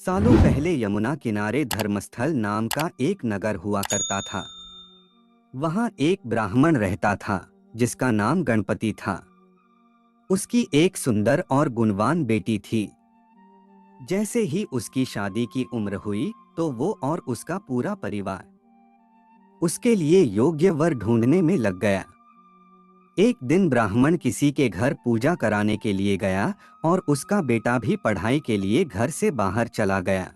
सालों पहले यमुना किनारे धर्मस्थल नाम का एक नगर हुआ करता था। वहां एक ब्राह्मण रहता था जिसका नाम गणपति था। उसकी एक सुंदर और गुणवान बेटी थी। जैसे ही उसकी शादी की उम्र हुई तो वो और उसका पूरा परिवार उसके लिए योग्य वर ढूंढने में लग गया। एक दिन ब्राह्मण किसी के घर पूजा कराने के लिए गया और उसका बेटा भी पढ़ाई के लिए घर से बाहर चला गया।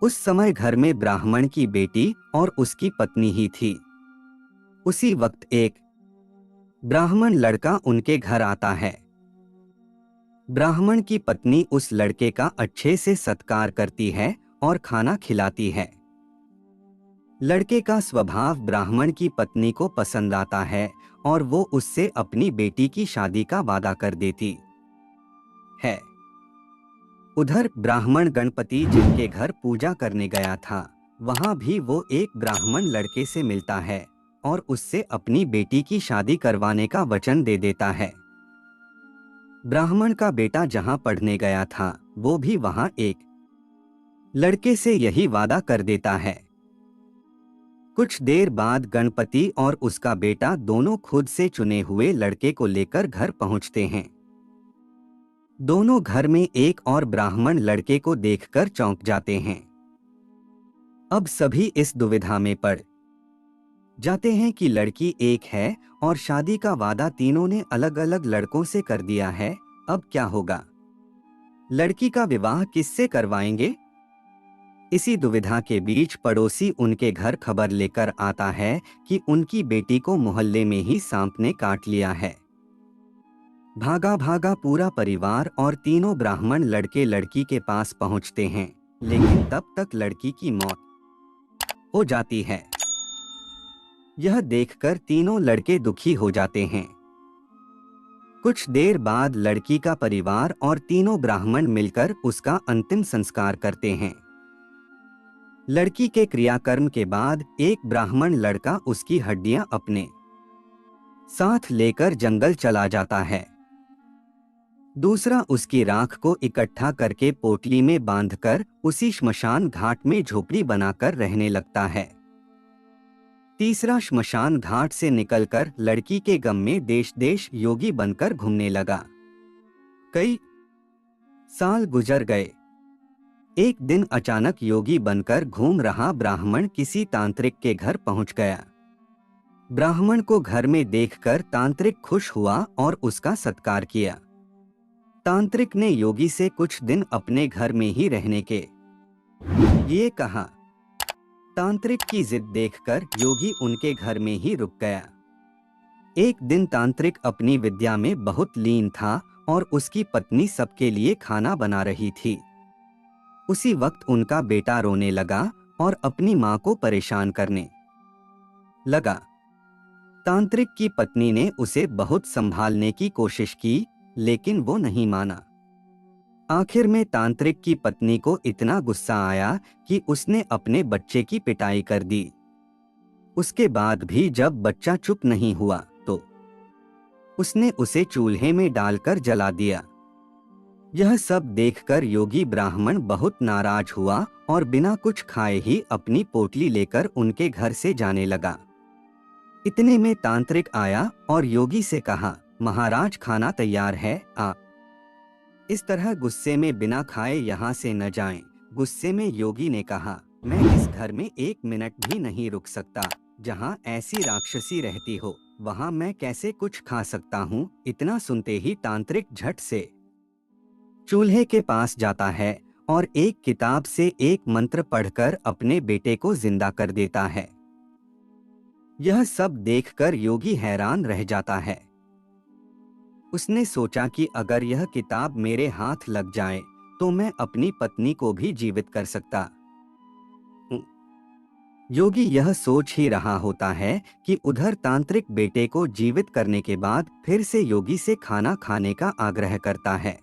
उस समय घर में ब्राह्मण की बेटी और उसकी पत्नी ही थी। उसी वक्त एक ब्राह्मण लड़का उनके घर आता है। ब्राह्मण की पत्नी उस लड़के का अच्छे से सत्कार करती है और खाना खिलाती है। लड़के का स्वभाव ब्राह्मण की पत्नी को पसंद आता है और वो उससे अपनी बेटी की शादी का वादा कर देती है। उधर ब्राह्मण गणपति जिनके घर पूजा करने गया था, वहां भी वो एक ब्राह्मण लड़के से मिलता है और उससे अपनी बेटी की शादी करवाने का वचन दे देता है। ब्राह्मण का बेटा जहां पढ़ने गया था, वो भी वहां एक लड़के से यही वादा कर देता है। कुछ देर बाद गणपति और उसका बेटा दोनों खुद से चुने हुए लड़के को लेकर घर पहुंचते हैं। दोनों घर में एक और ब्राह्मण लड़के को देखकर चौंक जाते हैं। अब सभी इस दुविधा में पड़ जाते हैं कि लड़की एक है और शादी का वादा तीनों ने अलग अलग लड़कों से कर दिया है। अब क्या होगा? लड़की का विवाह किससे करवाएंगे? इसी दुविधा के बीच पड़ोसी उनके घर खबर लेकर आता है कि उनकी बेटी को मोहल्ले में ही सांप ने काट लिया है। भागा भागा पूरा परिवार और तीनों ब्राह्मण लड़के लड़की के पास पहुंचते हैं, लेकिन तब तक लड़की की मौत हो जाती है। यह देखकर तीनों लड़के दुखी हो जाते हैं। कुछ देर बाद लड़की का परिवार और तीनों ब्राह्मण मिलकर उसका अंतिम संस्कार करते हैं। लड़की के क्रियाकर्म के बाद एक ब्राह्मण लड़का उसकी हड्डियां अपने साथ लेकर जंगल चला जाता है। दूसरा उसकी राख को इकट्ठा करके पोटली में बांधकर उसी श्मशान घाट में झोपड़ी बनाकर रहने लगता है। तीसरा श्मशान घाट से निकलकर लड़की के गम में देश देश योगी बनकर घूमने लगा। कई साल गुजर गए। एक दिन अचानक योगी बनकर घूम रहा ब्राह्मण किसी तांत्रिक के घर पहुंच गया। ब्राह्मण को घर में देखकर तांत्रिक खुश हुआ और उसका सत्कार किया। तांत्रिक ने योगी से कुछ दिन अपने घर में ही रहने के लिए कहा। तांत्रिक की जिद देखकर योगी उनके घर में ही रुक गया। एक दिन तांत्रिक अपनी विद्या में बहुत लीन था और उसकी पत्नी सबके लिए खाना बना रही थी। उसी वक्त उनका बेटा रोने लगा और अपनी मां को परेशान करने लगा। तांत्रिक की पत्नी ने उसे बहुत संभालने की कोशिश की, लेकिन वो नहीं माना। आखिर में तांत्रिक की पत्नी को इतना गुस्सा आया कि उसने अपने बच्चे की पिटाई कर दी। उसके बाद भी जब बच्चा चुप नहीं हुआ तो उसने उसे चूल्हे में डालकर जला दिया। यह सब देखकर योगी ब्राह्मण बहुत नाराज हुआ और बिना कुछ खाए ही अपनी पोटली लेकर उनके घर से जाने लगा। इतने में तांत्रिक आया और योगी से कहा, महाराज खाना तैयार है, आप इस तरह गुस्से में बिना खाए यहाँ से न जाएं। गुस्से में योगी ने कहा, मैं इस घर में एक मिनट भी नहीं रुक सकता। जहाँ ऐसी राक्षसी रहती हो वहाँ मैं कैसे कुछ खा सकता हूँ। इतना सुनते ही तांत्रिक झट से चूल्हे के पास जाता है और एक किताब से एक मंत्र पढ़कर अपने बेटे को जिंदा कर देता है। यह सब देखकर योगी हैरान रह जाता है। उसने सोचा कि अगर यह किताब मेरे हाथ लग जाए तो मैं अपनी पत्नी को भी जीवित कर सकता हूं। योगी यह सोच ही रहा होता है कि उधर तांत्रिक बेटे को जीवित करने के बाद फिर से योगी से खाना खाने का आग्रह करता है।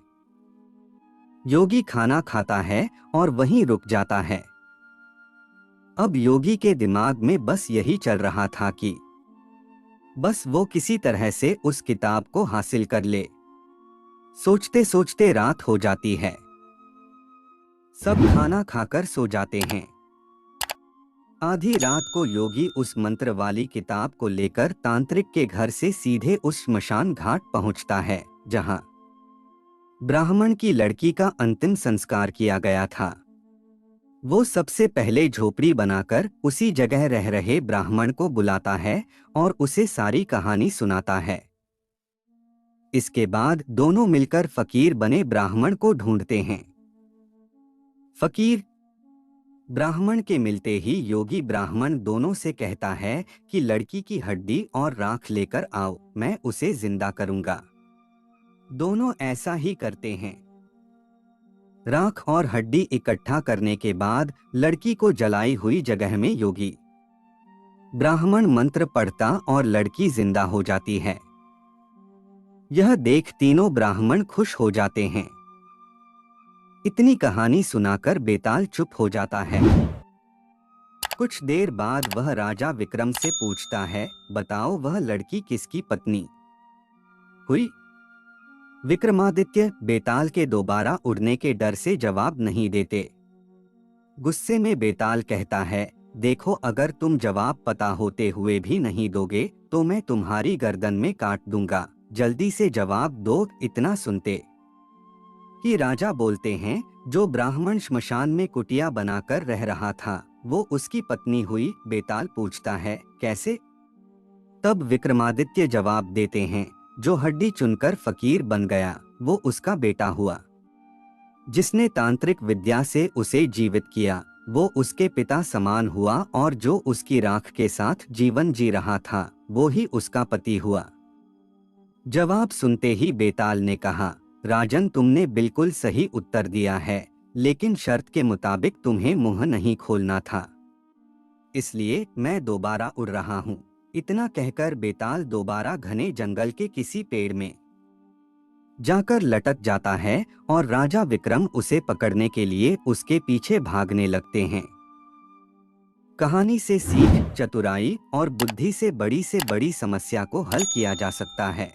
योगी खाना खाता है और वहीं रुक जाता है। अब योगी के दिमाग में बस यही चल रहा था कि बस वो किसी तरह से उस किताब को हासिल कर ले। सोचते सोचते रात हो जाती है। सब खाना खाकर सो जाते हैं। आधी रात को योगी उस मंत्र वाली किताब को लेकर तांत्रिक के घर से सीधे उस श्मशान घाट पहुंचता है जहां ब्राह्मण की लड़की का अंतिम संस्कार किया गया था। वो सबसे पहले झोपड़ी बनाकर उसी जगह रह रहे ब्राह्मण को बुलाता है और उसे सारी कहानी सुनाता है। इसके बाद दोनों मिलकर फकीर बने ब्राह्मण को ढूंढते हैं। फकीर ब्राह्मण के मिलते ही योगी ब्राह्मण दोनों से कहता है कि लड़की की हड्डी और राख लेकर आओ, मैं उसे जिंदा करूंगा। दोनों ऐसा ही करते हैं। राख और हड्डी इकट्ठा करने के बाद लड़की को जलाई हुई जगह में योगी ब्राह्मण मंत्र पढ़ता और लड़की जिंदा हो जाती है। यह देख तीनों ब्राह्मण खुश हो जाते हैं। इतनी कहानी सुनाकर बेताल चुप हो जाता है। कुछ देर बाद वह राजा विक्रम से पूछता है, बताओ वह लड़की किसकी पत्नी हुई? विक्रमादित्य बेताल के दोबारा उड़ने के डर से जवाब नहीं देते। गुस्से में बेताल कहता है, देखो अगर तुम जवाब पता होते हुए भी नहीं दोगे तो मैं तुम्हारी गर्दन में काट दूंगा। जल्दी से जवाब दो। इतना सुनते कि राजा बोलते हैं, जो ब्राह्मण श्मशान में कुटिया बनाकर रह रहा था वो उसकी पत्नी हुई। बेताल पूछता है, कैसे? तब विक्रमादित्य जवाब देते हैं, जो हड्डी चुनकर फकीर बन गया वो उसका बेटा हुआ। जिसने तांत्रिक विद्या से उसे जीवित किया वो उसके पिता समान हुआ, और जो उसकी राख के साथ जीवन जी रहा था वो ही उसका पति हुआ। जवाब सुनते ही बेताल ने कहा, राजन तुमने बिल्कुल सही उत्तर दिया है, लेकिन शर्त के मुताबिक तुम्हें मुंह नहीं खोलना था, इसलिए मैं दोबारा उड़ रहा हूँ। इतना कहकर बेताल दोबारा घने जंगल के किसी पेड़ में जाकर लटक जाता है और राजा विक्रम उसे पकड़ने के लिए उसके पीछे भागने लगते हैं। कहानी से सीख, चतुराई और बुद्धि से बड़ी समस्या को हल किया जा सकता है।